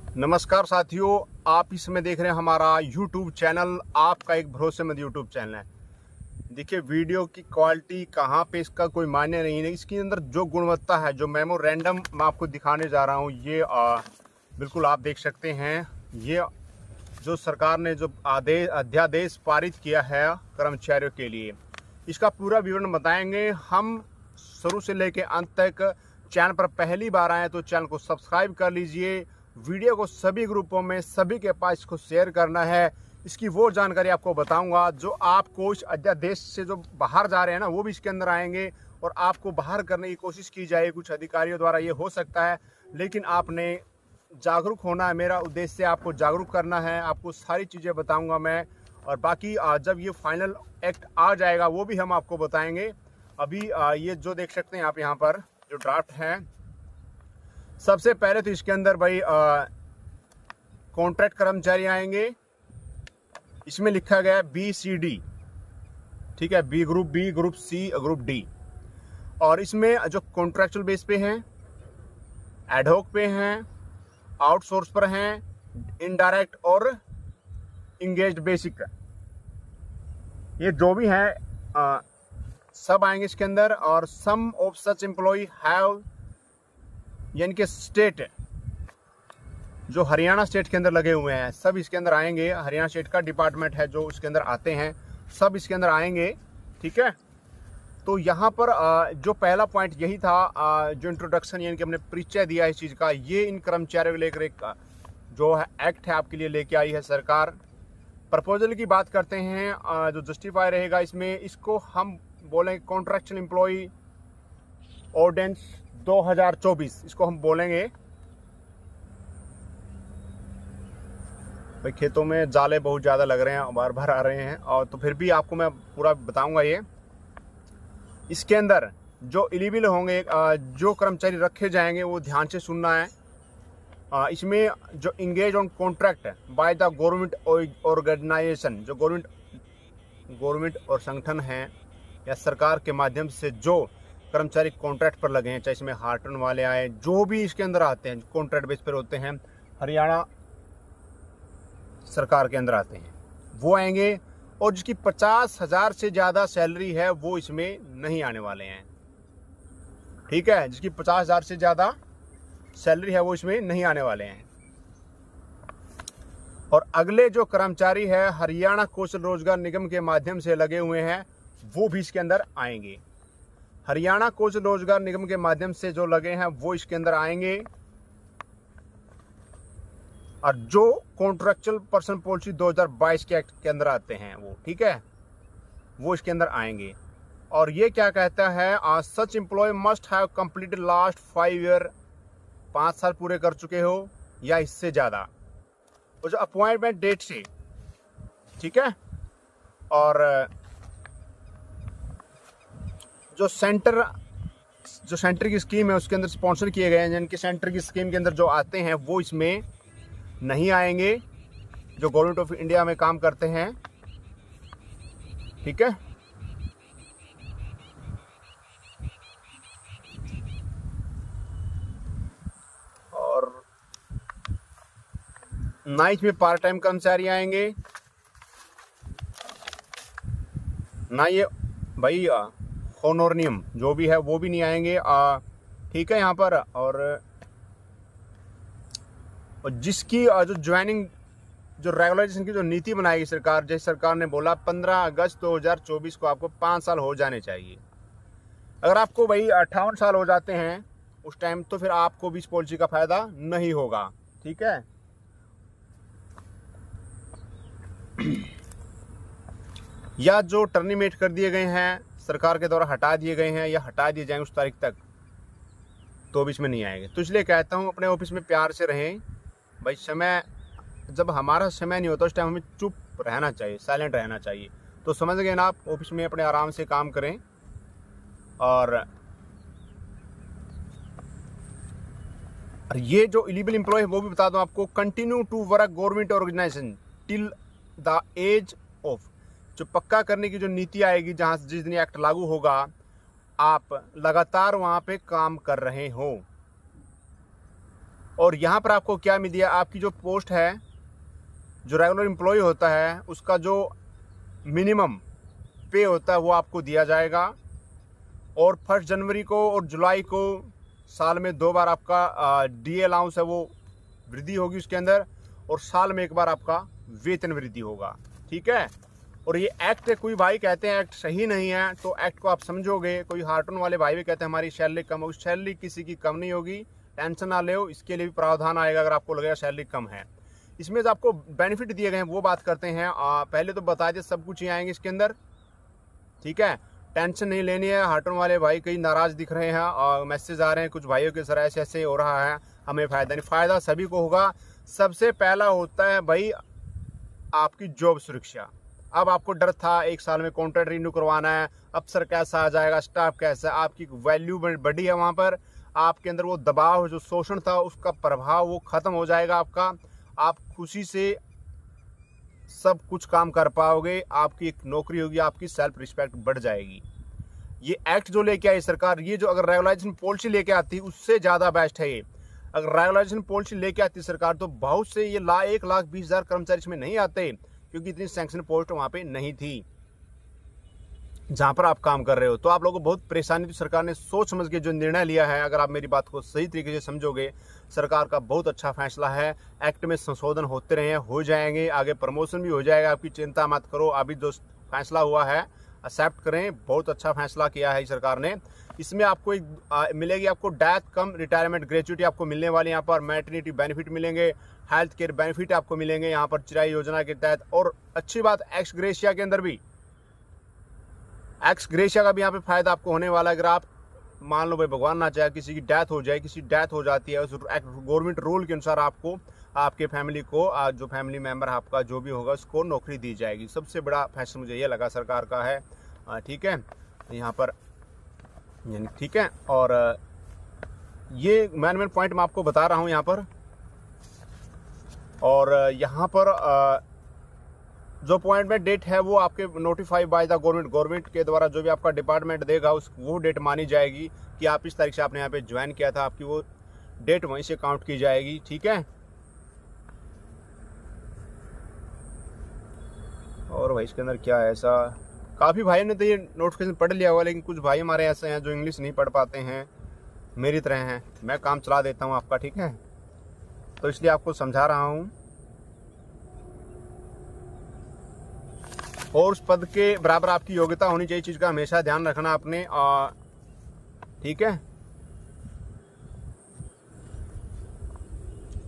नमस्कार साथियों, आप इसमें देख रहे हैं हमारा YouTube चैनल। आपका एक भरोसेमंद YouTube चैनल है। देखिए, वीडियो की क्वालिटी कहाँ पे इसका कोई मायने नहीं है। इसके अंदर जो गुणवत्ता है, जो मेमोरेंडम मैं आपको दिखाने जा रहा हूँ, ये बिल्कुल आप देख सकते हैं। ये जो सरकार ने जो अध्यादेश पारित किया है कर्मचारियों के लिए, इसका पूरा विवरण बताएंगे हम शुरू से लेकर अंत तक। चैनल पर पहली बार आए तो चैनल को सब्सक्राइब कर लीजिए। वीडियो को सभी ग्रुपों में सभी के पास इसको शेयर करना है। इसकी वो जानकारी आपको बताऊंगा जो आपको इस अध्यादेश से जो बाहर जा रहे हैं ना, वो भी इसके अंदर आएंगे और आपको बाहर करने की कोशिश की जाए कुछ अधिकारियों द्वारा। ये हो सकता है, लेकिन आपने जागरूक होना है। मेरा उद्देश्य आपको जागरूक करना है। आपको सारी चीज़ें बताऊंगा मैं, और बाकी जब ये फाइनल एक्ट आ जाएगा वो भी हम आपको बताएंगे। अभी ये जो देख सकते हैं आप यहाँ पर जो ड्राफ्ट है, सबसे पहले तो इसके अंदर भाई कॉन्ट्रैक्ट कर्मचारी आएंगे। इसमें लिखा गया है BCD, ठीक है, B group C, group D। और इसमें जो कॉन्ट्रैक्चुअल बेस पे हैं, एडहॉक पे हैं, आउटसोर्स पर हैं, इनडायरेक्ट और इंगेज्ड बेसिक, ये जो भी हैं सब आएंगे इसके अंदर। और सम ऑफ सच एम्प्लॉय हैव, यानी कि स्टेट जो हरियाणा स्टेट के अंदर लगे हुए हैं, सब इसके अंदर आएंगे। हरियाणा स्टेट का डिपार्टमेंट है जो इसके अंदर आते हैं, सब इसके अंदर आएंगे, ठीक है। तो यहाँ पर जो पहला पॉइंट यही था, जो इंट्रोडक्शन यानी कि हमने परिचय दिया इस चीज़ का, ये इन कर्मचारियों को लेकर एक जो है एक्ट है आपके लिए लेके आई है सरकार। प्रपोजल की बात करते हैं, जो जस्टिफाई रहेगा इसमें, इसको हम बोलेंगे कॉन्ट्रैक्चुअल एम्प्लॉय ऑर्डिनेंस 2024, इसको हम बोलेंगे। भाई खेतों में जाले बहुत ज़्यादा लग रहे हैं, बार बार आ रहे हैं, और तो फिर भी आपको मैं पूरा बताऊंगा। ये इसके अंदर जो एलिजिबल होंगे, जो कर्मचारी रखे जाएंगे, वो ध्यान से सुनना है। इसमें जो engage on contract by the government organization, जो गवर्नमेंट और संगठन हैं या सरकार के माध्यम से जो कर्मचारी कॉन्ट्रैक्ट पर लगे हैं, चाहे इसमें हार्टन वाले आए, जो भी इसके अंदर आते हैं कॉन्ट्रैक्ट बेस पर होते हैं, हरियाणा सरकार के अंदर आते हैं, वो आएंगे। और जिसकी 50,000 से ज़्यादा सैलरी है वो इसमें नहीं आने वाले हैं, ठीक है। जिसकी 50,000 से ज़्यादा सैलरी है वो इसमें नहीं आने वाले हैं। और अगले जो कर्मचारी है हरियाणा कौशल रोजगार निगम के माध्यम से लगे हुए हैं, वो भी इसके अंदर आएंगे। हरियाणा कौशल रोजगार निगम के माध्यम से जो लगे हैं वो इसके अंदर आएंगे। और जो कॉन्ट्रैक्चुअल पर्सन पॉलिसी 2022 के एक्ट के अंदर आते हैं वो, ठीक है, वो इसके अंदर आएंगे। और ये क्या कहता है, such employ must have completed last 5 year, 5 साल पूरे कर चुके हो या इससे ज़्यादा, और जो अपॉइंटमेंट डेट से, ठीक है। और जो सेंटर की स्कीम है उसके अंदर स्पॉन्सर किए गए हैं, जिनके सेंटर की स्कीम के अंदर जो आते हैं वो इसमें नहीं आएंगे, जो गवर्नमेंट ऑफ इंडिया में काम करते हैं, ठीक है। और ना इसमें पार्ट टाइम कर्मचारी आएंगे, ना ये भाई होनोरनियम जो भी है वो भी नहीं आएंगे, ठीक है यहाँ पर। और जिसकी जो ज्वाइनिंग, जो रेगुलराइजेशन की जो नीति बनाएगी सरकार, जैसे सरकार ने बोला 15 अगस्त 2024 को आपको 5 साल हो जाने चाहिए। अगर आपको भाई 58 साल हो जाते हैं उस टाइम, तो फिर आपको भी इस पॉलिसी का फायदा नहीं होगा, ठीक है। या जो टर्मिनेट कर दिए गए हैं सरकार के द्वारा, हटा दिए गए हैं या हटा दिए जाएंगे उस तारीख तक, तो भी इसमें नहीं आएंगे। तो इसलिए कहता हूँ अपने ऑफिस में प्यार से रहें भाई। समय जब हमारा समय नहीं होता उस टाइम हमें चुप रहना चाहिए, साइलेंट रहना चाहिए। तो समझ गए ना आप, ऑफिस में अपने आराम से काम करें। और ये जो एलिजिबल एम्प्लॉय है वो भी बता दूं आपको, continue to work government organization till the age of, जो पक्का करने की जो नीति आएगी, जहाँ जिस दिन एक्ट लागू होगा, आप लगातार वहाँ पे काम कर रहे हो, और यहाँ पर आपको क्या मिल दिया, आपकी जो पोस्ट है, जो रेगुलर एम्प्लॉय होता है, उसका जो मिनिमम पे होता है वो आपको दिया जाएगा। और 1 जनवरी को और जुलाई को साल में 2 बार आपका डी अलाउंस है वो वृद्धि होगी उसके अंदर, और साल में 1 बार आपका वेतन वृद्धि होगा। ठीक है। और ये एक्ट, कोई भाई कहते हैं एक्ट सही नहीं है, तो एक्ट को आप समझोगे। कोई हार्टून वाले भाई भी कहते हैं हमारी सैलरी कम होगी, सैलरी किसी की कम नहीं होगी, टेंशन ना लो, इसके लिए भी प्रावधान आएगा अगर आपको लगेगा सैलरी कम है। इसमें जो आपको बेनिफिट दिए गए हैं वो बात करते हैं। पहले तो बता दिए सब कुछ ही आएंगे इसके अंदर। ठीक है, टेंशन नहीं लेनी है। हार्टून वाले भाई कई नाराज दिख रहे हैं और मैसेज आ रहे हैं कुछ भाइयों के, सर ऐसे ऐसे हो रहा है, हमें फ़ायदा नहीं। फ़ायदा सभी को होगा। सबसे पहला होता है भाई आपकी जॉब सुरक्षा। अब आपको डर था 1 साल में कॉन्ट्रैक्ट रिन्यू करवाना है, अफसर कैसा आ जाएगा, स्टाफ कैसा, आपकी वैल्यू बढ़ी है वहाँ पर, आपके अंदर वो दबाव जो शोषण था उसका प्रभाव वो ख़त्म हो जाएगा आपका। आप खुशी से सब कुछ काम कर पाओगे, आपकी एक नौकरी होगी, आपकी सेल्फ रिस्पेक्ट बढ़ जाएगी। ये एक्ट जो लेके आई सरकार, ये जो अगर रेगुलाइजेशन पॉलिसी लेके आती उससे ज़्यादा बेस्ट है ये। अगर रेगुलाइजेशन पॉलिसी लेके आती सरकार तो बहुत से ये 1,20,000 कर्मचारी इसमें नहीं आते, क्योंकि इतनी सैंक्शन पोस्ट वहाँ पे नहीं थी जहाँ पर आप काम कर रहे हो। तो आप लोगों को बहुत परेशानी थी। सरकार ने सोच समझ के जो निर्णय लिया है, अगर आप मेरी बात को सही तरीके से समझोगे, सरकार का बहुत अच्छा फैसला है। एक्ट में संशोधन होते रहे हैं, हो जाएंगे, आगे प्रमोशन भी हो जाएगा, आपकी चिंता मत करो। अभी जो फैसला हुआ है एक्सेप्ट करें, बहुत अच्छा फैसला किया है सरकार ने। इसमें आपको एक मिलेगी आपको डेथ कम रिटायरमेंट ग्रेच्युटी आपको मिलने वाली, यहाँ पर मैटरनिटी बेनिफिट मिलेंगे, हेल्थ केयर बेनिफिट आपको मिलेंगे यहाँ पर चिराई योजना के तहत। और अच्छी बात, एक्स ग्रेशिया के अंदर भी, एक्स ग्रेशिया का भी यहाँ पे फायदा आपको होने वाला है। अगर आप मान लो भाई भगवान ना चाहे किसी की डेथ हो जाए, किसी डेथ हो जाती है, उस गवर्नमेंट रूल के अनुसार आपको, आपके फैमिली को, जो फैमिली मेंबर आपका जो भी होगा उसको नौकरी दी जाएगी। सबसे बड़ा फैसला मुझे ये लगा सरकार का है। ठीक है, यहाँ पर यानी ठीक है। और ये मेन पॉइंट मैं आपको बता रहा हूँ यहाँ पर। और यहाँ पर जो अपॉइंटमेंट डेट है वो आपके नोटिफाई बाय द गवर्नमेंट के द्वारा जो भी आपका डिपार्टमेंट देगा उस वो डेट मानी जाएगी कि आप इस तारीख से आपने यहाँ पे ज्वाइन किया था, आपकी वो डेट वहीं से काउंट की जाएगी। ठीक है। और भाई इसके अंदर क्या है, ऐसा काफ़ी भाइयों ने तो ये नोटिफिकेशन पढ़ लिया हुआ, लेकिन कुछ भाई हमारे ऐसे हैं जो इंग्लिश नहीं पढ़ पाते हैं, मेरी तरह हैं। मैं काम चला देता हूँ आपका, ठीक है, तो इसलिए आपको समझा रहा हूँ। और उस पद के बराबर आपकी योग्यता होनी चाहिए, चीज़ का हमेशा ध्यान रखना आपने। ठीक है,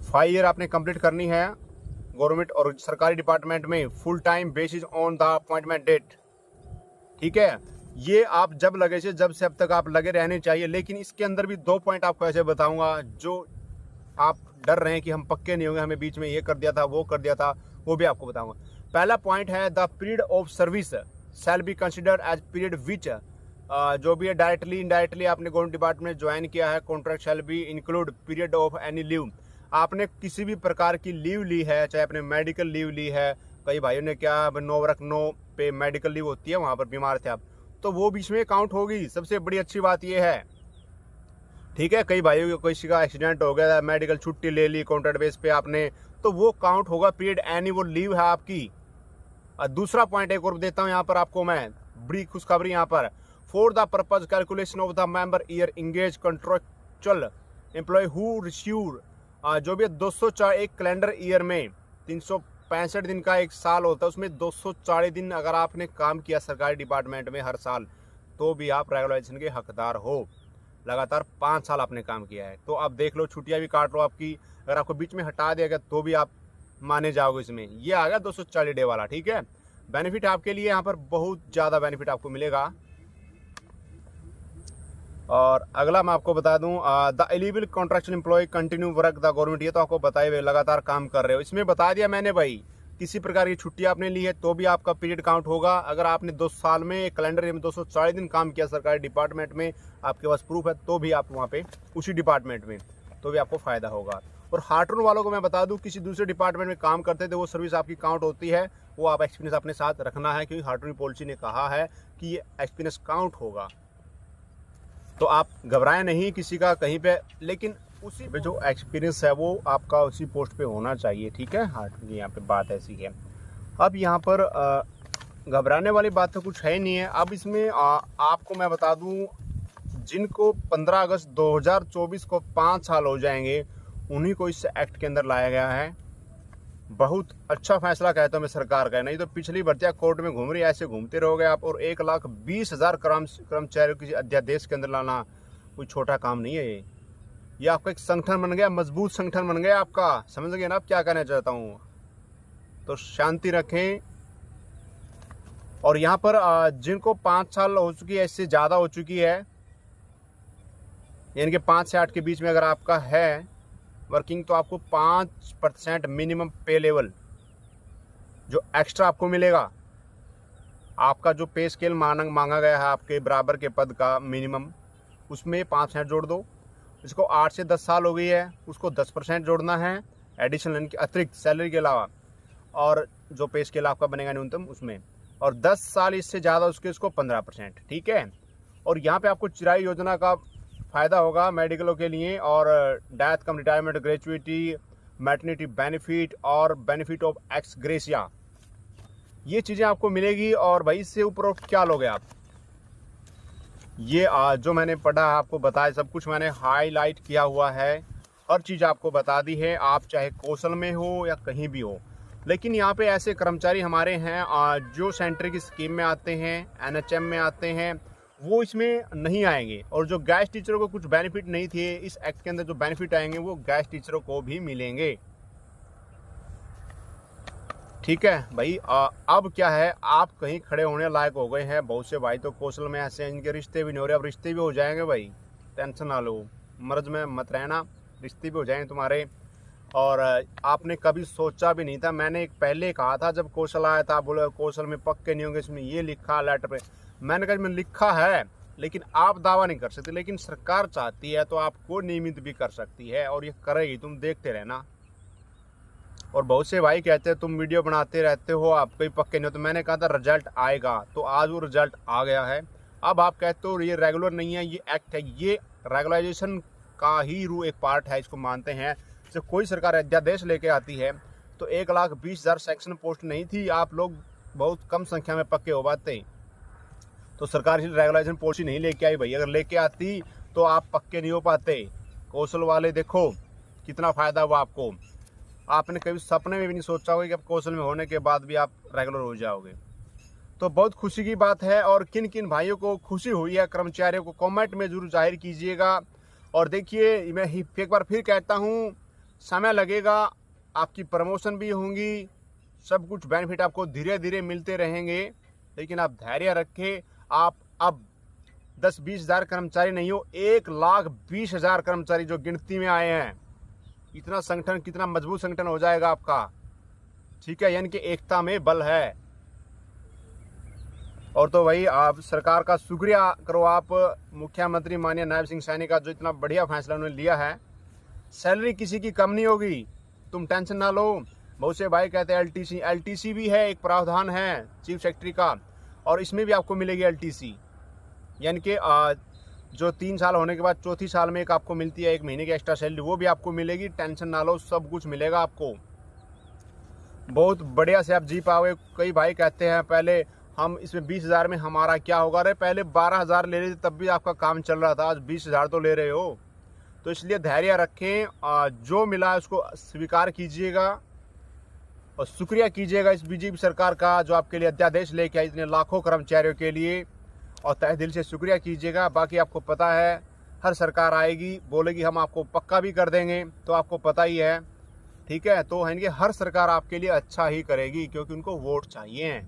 5 ईयर आपने कंप्लीट करनी है गवर्नमेंट और सरकारी डिपार्टमेंट में, full time basis on the appointment date. ठीक है, ये आप जब लगे से जब से अब तक आप लगे रहने चाहिए। लेकिन इसके अंदर भी 2 पॉइंट आपको ऐसे बताऊंगा जो आप डर रहे हैं कि हम पक्के नहीं होंगे, हमें बीच में ये कर दिया था, वो कर दिया था, वो भी आपको बताऊंगा। पहला पॉइंट है the period of service shall be considered as period which, जो भी है डायरेक्टली इनडायरेक्टली आपने गवर्नमेंट डिपार्टमेंट ज्वाइन किया है, contract shall be include period of any leave. आपने किसी भी प्रकार की लीव ली है, चाहे आपने मेडिकल लीव ली है, कई भाइयों ने क्या नो वर्क नो पे मेडिकल लीव होती है, वहाँ पर बीमार थे आप, तो वो बीच में काउंट होगी। सबसे बड़ी अच्छी बात ये है। ठीक है, कई भाइयों को किसी का एक्सीडेंट हो गया, मेडिकल छुट्टी ले ली कॉन्ट्रैक्ट बेस पे आपने, तो वो काउंट होगा पीरियड एनी, वो लीव है आपकी। दूसरा पॉइंट एक और देता हूँ यहाँ पर आपको मैं, बड़ी खुशखबरी यहाँ पर, for the purpose calculation of the member year engage contractual employee who receive, जो भी 204 एक कैलेंडर ईयर में 365 दिन का एक साल होता है, उसमें 240 दिन अगर आपने काम किया सरकारी डिपार्टमेंट में हर साल, तो भी आप रेगुलाइजेशन के हकदार हो। लगातार 5 साल आपने काम किया है तो आप देख लो, छुट्टियां भी काट लो आपकी, अगर आपको बीच में हटा दिया गया तो भी आप माने जाओगे इसमें। ये आ गया 240 डे वाला। ठीक है, बेनिफिट आपके लिए यहाँ पर बहुत ज़्यादा बेनिफिट आपको मिलेगा। और अगला मैं आपको बता दूं, the eligible contractual employee continue work the government, ये तो आपको बताए हुए लगातार काम कर रहे हो। इसमें बता दिया मैंने भाई, किसी प्रकार की छुट्टी आपने ली है तो भी आपका पीरियड काउंट होगा। अगर आपने 2 साल में कैलेंडर में 240 दिन काम किया सरकारी डिपार्टमेंट में, आपके पास प्रूफ है, तो भी आप वहाँ पे उसी डिपार्टमेंट में, तो भी आपको फ़ायदा होगा। और हार्टून वालों को मैं बता दूं, किसी दूसरे डिपार्टमेंट में काम करते थे, वो सर्विस आपकी काउंट होती है, वो आप एक्सपीरियंस अपने साथ रखना है, क्योंकि हार्टून पॉलिसी ने कहा है कि ये एक्सपीरियंस काउंट होगा। तो आप घबराएं नहीं किसी का कहीं पे, लेकिन उसी पे जो एक्सपीरियंस है वो आपका उसी पोस्ट पे होना चाहिए, ठीक है। हाँ, यहाँ पे बात ऐसी है। अब यहाँ पर घबराने वाली बात तो कुछ है ही नहीं है। अब इसमें आपको मैं बता दूं, जिनको 15 अगस्त 2024 को 5 साल हो जाएंगे, उन्हीं को इस एक्ट के अंदर लाया गया है। बहुत अच्छा फैसला कहता हूँ मैं सरकार का। नहीं तो पिछली भर्तियाँ कोर्ट में घूम रही, ऐसे घूमते रहोगे आप। और 1,20,000 कर्मचारियों की अध्यादेश के अंदर लाना कोई छोटा काम नहीं है। ये आपका एक संगठन बन गया, मजबूत संगठन बन गया आपका। समझ गए ना आप क्या कहना चाहता हूँ। तो शांति रखें। और यहाँ पर जिनको 5 साल हो चुकी है, इससे ज़्यादा हो चुकी है, यानी कि 5 से 8 के बीच में अगर आपका है वर्किंग, तो आपको 5% मिनिमम पे लेवल जो एक्स्ट्रा आपको मिलेगा, आपका जो पे स्केल मांगा गया है आपके बराबर के पद का मिनिमम, उसमें 5% जोड़ दो। जिसको 8 से 10 साल हो गई है उसको 10% जोड़ना है एडिशनल, के अतिरिक्त सैलरी के अलावा। और जो पे स्केल आपका बनेगा न्यूनतम उसमें, और 10 साल इससे ज़्यादा उसको 15%, ठीक है। और यहाँ पे आपको चिराई योजना का फ़ायदा होगा मेडिकलों के लिए, और डेथ कम रिटायरमेंट ग्रेचुइटी, मैटरनिटी बेनिफिट और बेनिफिट ऑफ एक्स ग्रेसिया, ये चीज़ें आपको मिलेगी। और भाई इससे ऊपर क्या लोगे आप। ये जो मैंने पढ़ा आपको बताया, सब कुछ मैंने हाईलाइट किया हुआ है, हर चीज़ आपको बता दी है, आप चाहे कौशल में हो या कहीं भी हो। लेकिन यहाँ पे ऐसे कर्मचारी हमारे हैं जो सेंटर की स्कीम में आते हैं, NHM में आते हैं, वो इसमें नहीं आएंगे। और जो गैस टीचरों को कुछ बेनिफिट नहीं थे, इस एक्ट के अंदर जो बेनिफिट आएंगे वो गैस टीचरों को भी मिलेंगे, ठीक है भाई। अब क्या है, आप कहीं खड़े होने लायक हो गए हैं। बहुत से भाई तो कौशल में ऐसे हैं इनके रिश्ते भी नहीं हो रहे, अब रिश्ते भी हो जाएंगे भाई, टेंशन ना लो, मर्ज में मत रहना, रिश्ते भी हो जाएंगे तुम्हारे। और आपने कभी सोचा भी नहीं था, मैंने एक पहले कहा था जब कौशल आया था, बोले कौशल में पक्के नहीं होंगे, इसमें ये लिखा लेटर पे, मैंने कहा इसमें लिखा है लेकिन आप दावा नहीं कर सकते। लेकिन सरकार चाहती है तो आपको नियमित भी कर सकती है, और ये करेगी, तुम देखते रहना। और बहुत से भाई कहते हैं तुम वीडियो बनाते रहते हो, आप कोई पक्के नहीं हो, तो मैंने कहा था रिजल्ट आएगा, तो आज वो रिजल्ट आ गया है। अब आप कहते हो ये रेगुलर नहीं है, ये एक्ट है, ये रेगुलाइजेशन का ही एक पार्ट है, इसको मानते हैं। जब कोई सरकार अध्यादेश लेके आती है तो 1,20,000 सेक्शन पोस्ट नहीं थी, आप लोग बहुत कम संख्या में पक्के हो पाते, तो सरकार रेगुलाइजेशन पॉलिसी नहीं लेके आई भाई। अगर लेके आती तो आप पक्के नहीं हो पाते। कौशल वाले देखो कितना फ़ायदा हुआ आपको। आपने कभी सपने में भी नहीं सोचा होगा कि आप कौशल में होने के बाद भी आप रेगुलर हो जाओगे। तो बहुत खुशी की बात है। और किन किन भाइयों को खुशी हुई है, कर्मचारियों को, कमेंट में जरूर जाहिर कीजिएगा। और देखिए, मैं एक बार फिर कहता हूँ, समय लगेगा, आपकी प्रमोशन भी होंगी, सब कुछ बेनिफिट आपको धीरे धीरे मिलते रहेंगे। लेकिन आप धैर्य रखें। आप अब 10-20 हज़ार कर्मचारी नहीं हो, 1,20,000 कर्मचारी जो गिनती में आए हैं। इतना संगठन, कितना मजबूत संगठन हो जाएगा आपका, ठीक है। यानी कि एकता में बल है। और तो वही आप सरकार का शुक्रिया करो, आप मुख्यमंत्री माननीय नायब सिंह सैनी का, जो इतना बढ़िया फैसला उन्होंने लिया है। सैलरी किसी की कम नहीं होगी, तुम टेंशन ना लो। बहुत से भाई कहते हैं LTC भी है, एक प्रावधान है चीफ सेक्रेटरी का, और इसमें भी आपको मिलेगी LTC, यानी कि जो 3 साल होने के बाद चौथी साल में एक आपको मिलती है 1 महीने की एक्स्ट्रा सैलरी, वो भी आपको मिलेगी। टेंशन ना लो, सब कुछ मिलेगा आपको, बहुत बढ़िया से आप जी पाओगे। कई भाई कहते हैं पहले हम इसमें 20,000 में हमारा क्या होगा, अरे पहले 12,000 ले रहे थे तब भी आपका काम चल रहा था, आज 20,000 तो ले रहे हो। तो इसलिए धैर्य रखें, जो मिला उसको स्वीकार कीजिएगा और शुक्रिया कीजिएगा इस बीजेपी सरकार का, जो आपके लिए अध्यादेश लेके आई इतने लाखों कर्मचारियों के लिए, और तहे दिल से शुक्रिया कीजिएगा। बाकी आपको पता है, हर सरकार आएगी बोलेगी हम आपको पक्का भी कर देंगे, तो आपको पता ही है, ठीक है। तो है कि हर सरकार आपके लिए अच्छा ही करेगी, क्योंकि उनको वोट चाहिए,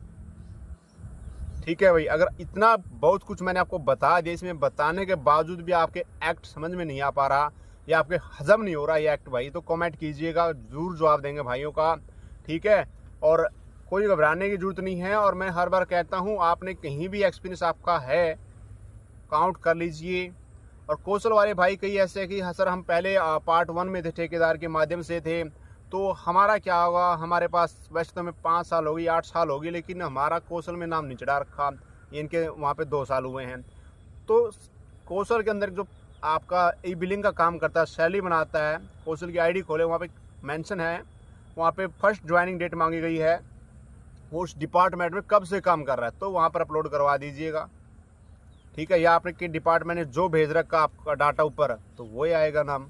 ठीक है भाई। अगर इतना बहुत कुछ मैंने आपको बता दिया, इसमें बताने के बावजूद भी आपके एक्ट समझ में नहीं आ पा रहा या आपके हजम नहीं हो रहा ये एक्ट भाई, तो कमेंट कीजिएगा, जरूर जवाब देंगे भाइयों का, ठीक है। और कोई घबराने की जरूरत नहीं है। और मैं हर बार कहता हूँ, आपने कहीं भी एक्सपीरियंस आपका है, काउंट कर लीजिए। और कौशल वाले भाई कई ऐसे हैं कि हाँ सर, हम पहले पार्ट 1 में थे, ठेकेदार के माध्यम से थे, तो हमारा क्या होगा, हमारे पास वैसे तो हमें 5 साल होगी, 8 साल होगी, लेकिन हमारा कौशल में नाम नहीं चढ़ा रखा, इनके वहाँ पे 2 साल हुए हैं। तो कौशल के अंदर जो आपका ई बिलिंग का काम करता है, सैलरी बनाता है। कौशल की आईडी खोले, वहाँ पे मेंशन है, वहाँ पे फर्स्ट ज्वाइनिंग डेट मांगी गई है, उस डिपार्टमेंट में कब से काम कर रहा है, तो वहाँ पर अपलोड करवा दीजिएगा। ठीक है, या आपने कि डिपार्टमेंट ने जो भेज रखा आपका डाटा ऊपर, तो वही आएगा नाम।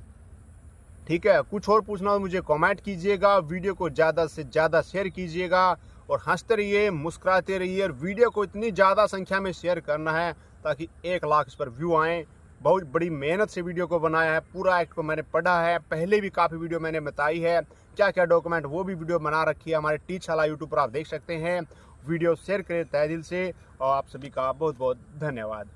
ठीक है, कुछ और पूछना हो मुझे कमेंट कीजिएगा, वीडियो को ज़्यादा से ज़्यादा शेयर कीजिएगा और हंसते रहिए, मुस्कुराते रहिए। और वीडियो को इतनी ज़्यादा संख्या में शेयर करना है ताकि 1 लाख इस पर व्यू आएँ। बहुत बड़ी मेहनत से वीडियो को बनाया है, पूरा एक्ट को मैंने पढ़ा है, पहले भी काफ़ी वीडियो मैंने बताई है, क्या क्या डॉक्यूमेंट वो भी वीडियो बना रखी है हमारे टीचशाला यूट्यूब पर, आप देख सकते हैं। वीडियो शेयर करें तहे दिल से और आप सभी का बहुत बहुत धन्यवाद।